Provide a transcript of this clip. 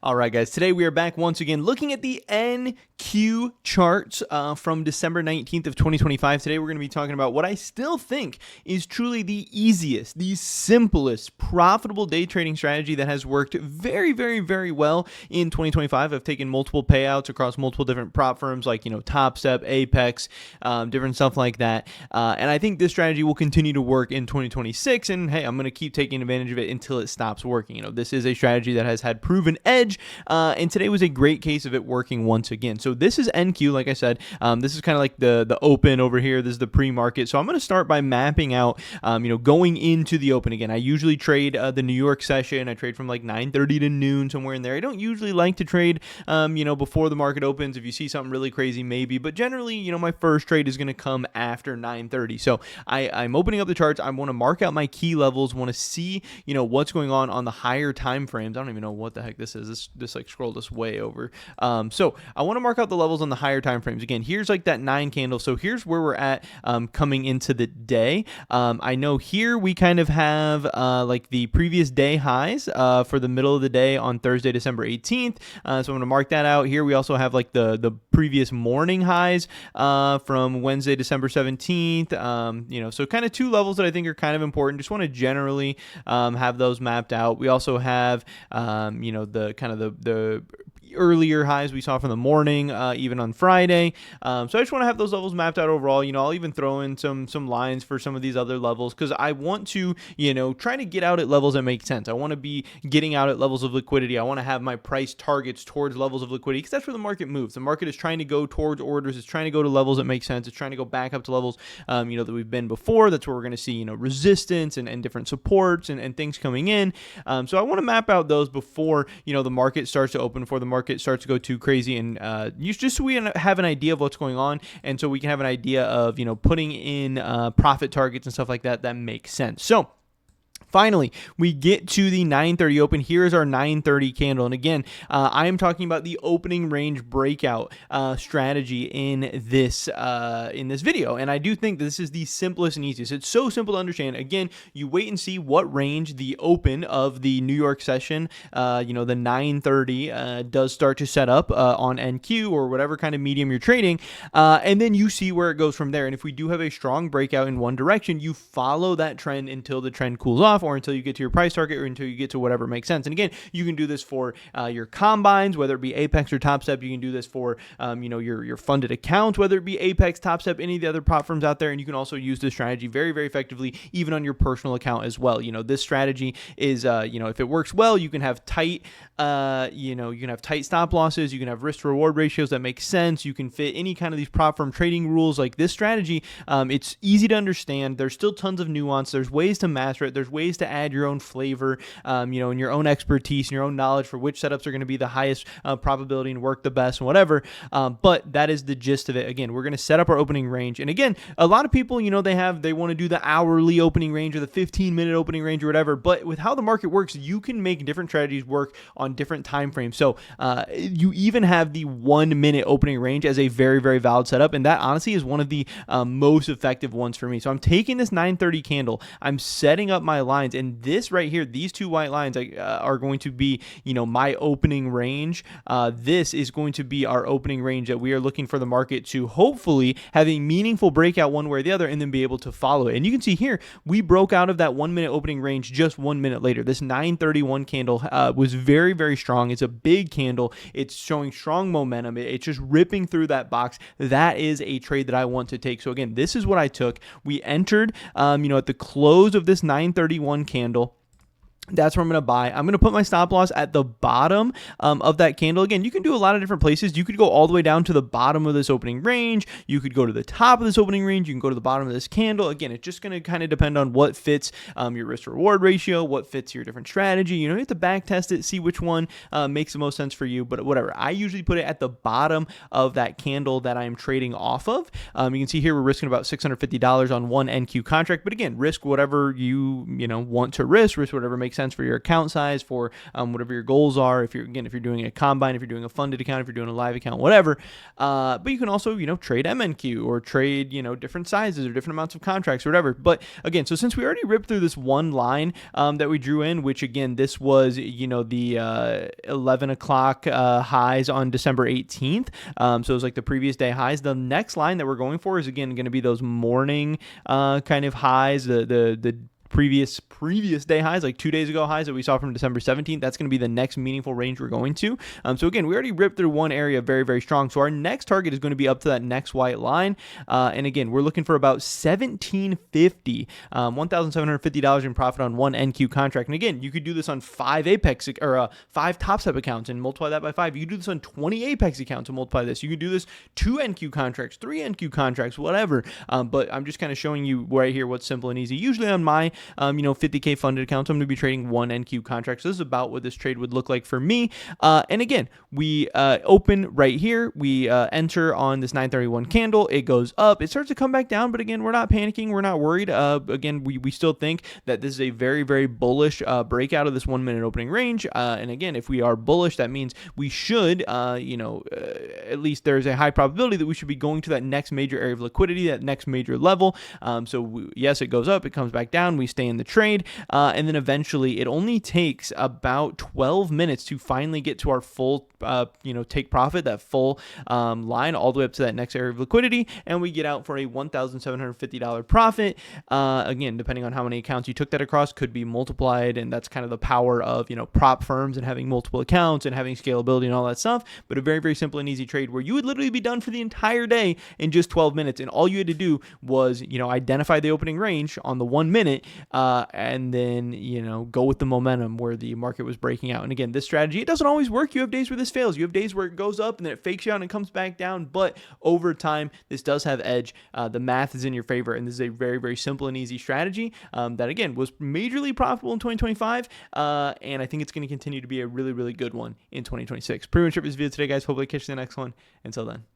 All right, guys, today we are back once again looking at the NQ charts from December 19th of 2025. Today we're going to be talking about what I still think is truly the easiest, the simplest, profitable day trading strategy that has worked very, very, very well in 2025. I've taken multiple payouts across multiple different prop firms like, Top Step, Apex, different stuff like that. And I think this strategy will continue to work in 2026. And hey, I'm going to keep taking advantage of it until it stops working. This is a strategy that has had proven edge. And today was a great case of it working once again. So this is NQ, like I said. This is kind of like the open over here. This is the pre-market. So I'm going to start by mapping out, going into the open again. I usually trade the New York session. I trade from like 9:30 to noon, somewhere in there. I don't usually like to trade, before the market opens. If you see something really crazy, maybe. But generally, my first trade is going to come after 9:30. So I'm opening up the charts. I want to mark out my key levels. Want to see, what's going on the higher time frames. I don't even know what the heck this is. This like scrolled us way over. So I want to mark out the levels on the higher time frames. Again, here's like that 9 candle. So here's where we're at coming into the day. I know here we kind of have like the previous day highs for the middle of the day on Thursday, December 18th. So I'm going to mark that out. Here we also have like the previous morning highs from Wednesday, December 17th. So kind of 2 levels that I think are kind of important. Just want to generally have those mapped out. We also have, the kind of the earlier highs we saw from the morning, even on Friday. So I just want to have those levels mapped out overall. I'll even throw in some lines for some of these other levels because I want to, try to get out at levels that make sense. I want to be getting out at levels of liquidity. I want to have my price targets towards levels of liquidity because that's where the market moves. The market is trying to go towards orders. It's trying to go to levels that make sense. It's trying to go back up to levels, that we've been before. That's where we're going to see, resistance and different supports and things coming in. So I want to map out those before, the market starts to open, before the market starts to go too crazy, and just so we have an idea of what's going on, and so we can have an idea of putting in profit targets and stuff like that makes sense. So finally, we get to the 9:30 open. Here is our 9:30 candle. And again, I am talking about the opening range breakout strategy in this video. And I do think this is the simplest and easiest. It's so simple to understand. Again, you wait and see what range the open of the New York session, the 9:30 does start to set up on NQ or whatever kind of medium you're trading. And then you see where it goes from there. And if we do have a strong breakout in one direction, you follow that trend until the trend cools off, or until you get to your price target, or until you get to whatever makes sense. And again, you can do this for your combines, whether it be Apex or Top Step. You can do this for your funded accounts, whether it be Apex, Top Step, any of the other prop firms out there. And you can also use this strategy very, very effectively, even on your personal account as well. This strategy is, if it works well, you can have tight, you can have tight stop losses. You can have risk to reward ratios that make sense. You can fit any kind of these prop firm trading rules. Like this strategy, it's easy to understand. There's still tons of nuance. There's ways to master it. There's ways to add your own flavor, and your own expertise and your own knowledge for which setups are going to be the highest probability and work the best and whatever. But that is the gist of it. Again, we're going to set up our opening range. And again, a lot of people, they want to do the hourly opening range or the 15-minute opening range or whatever. But with how the market works, you can make different strategies work on different time frames. So you even have the 1-minute opening range as a very, very valid setup. And that honestly is one of the most effective ones for me. So I'm taking this 9:30 candle. I'm setting up my lines. And this right here, these 2 white lines are going to be, my opening range. This is going to be our opening range that we are looking for the market to hopefully have a meaningful breakout one way or the other, and then be able to follow it. And you can see here, we broke out of that 1-minute opening range just 1 minute later. This 9:31 candle was very, very strong. It's a big candle. It's showing strong momentum. It's just ripping through that box. That is a trade that I want to take. So again, this is what I took. We entered, at the close of this 9:31 candle. That's where I'm going to buy. I'm going to put my stop loss at the bottom of that candle. Again, you can do a lot of different places. You could go all the way down to the bottom of this opening range. You could go to the top of this opening range. You can go to the bottom of this candle. Again, it's just going to kind of depend on what fits your risk reward ratio, what fits your different strategy. You have to back test it, see which one makes the most sense for you. But whatever, I usually put it at the bottom of that candle that I am trading off of. You can see here we're risking about $650 on one NQ contract. But again, risk whatever you want to risk whatever makes makes sense for your account size, for whatever your goals are. If you're doing a combine, if you're doing a funded account, if you're doing a live account, whatever. But you can also, trade MNQ or trade, different sizes or different amounts of contracts or whatever. But again, so since we already ripped through this one line that we drew in, which again, this was, the 11 o'clock highs on December 18th. So it was like the previous day highs. The next line that we're going for is again going to be those morning kind of highs, the previous day highs, like 2 days ago highs that we saw from December 17th. That's going to be the next meaningful range we're going to. So again, we already ripped through one area very, very strong. So our next target is going to be up to that next white line. And again, we're looking for about $1,750, $1,750 in profit on one NQ contract. And again, you could do this on 5 Apex or 5 Top Step accounts and multiply that by 5. You could do this on 20 Apex accounts and multiply this. You could do this 2 NQ contracts, 3 NQ contracts, whatever. But I'm just kind of showing you right here what's simple and easy. Usually on my 50K funded accounts, I'm going to be trading 1 NQ contract. So this is about what this trade would look like for me. And again, we open right here. We enter on this 931 candle. It goes up. It starts to come back down. But again, we're not panicking. We're not worried. Again, we still think that this is a very, very bullish breakout of this 1 minute opening range. And again, if we are bullish, that means we should, at least there's a high probability that we should be going to that next major area of liquidity, that next major level. Yes, it goes up. It comes back down. We stay in the trade, and then eventually it only takes about 12 minutes to finally get to our full take profit, that full line all the way up to that next area of liquidity, and we get out for a $1,750 profit. Again, depending on how many accounts you took that across, could be multiplied, and that's kind of the power of prop firms and having multiple accounts and having scalability and all that stuff. But a very, very simple and easy trade where you would literally be done for the entire day in just 12 minutes, and all you had to do was identify the opening range on the 1 minute, and then go with the momentum where the market was breaking out. And again, this strategy, it doesn't always work. You have days where this fails. You have days where it goes up and then it fakes you out and it comes back down. But over time, this does have edge. The math is in your favor, and this is a very, very simple and easy strategy that again was majorly profitable in 2025, and I think it's going to continue to be a really, really good one in 2026. Pretty much it for this video today, guys. Hopefully catch you in the next one. Until then.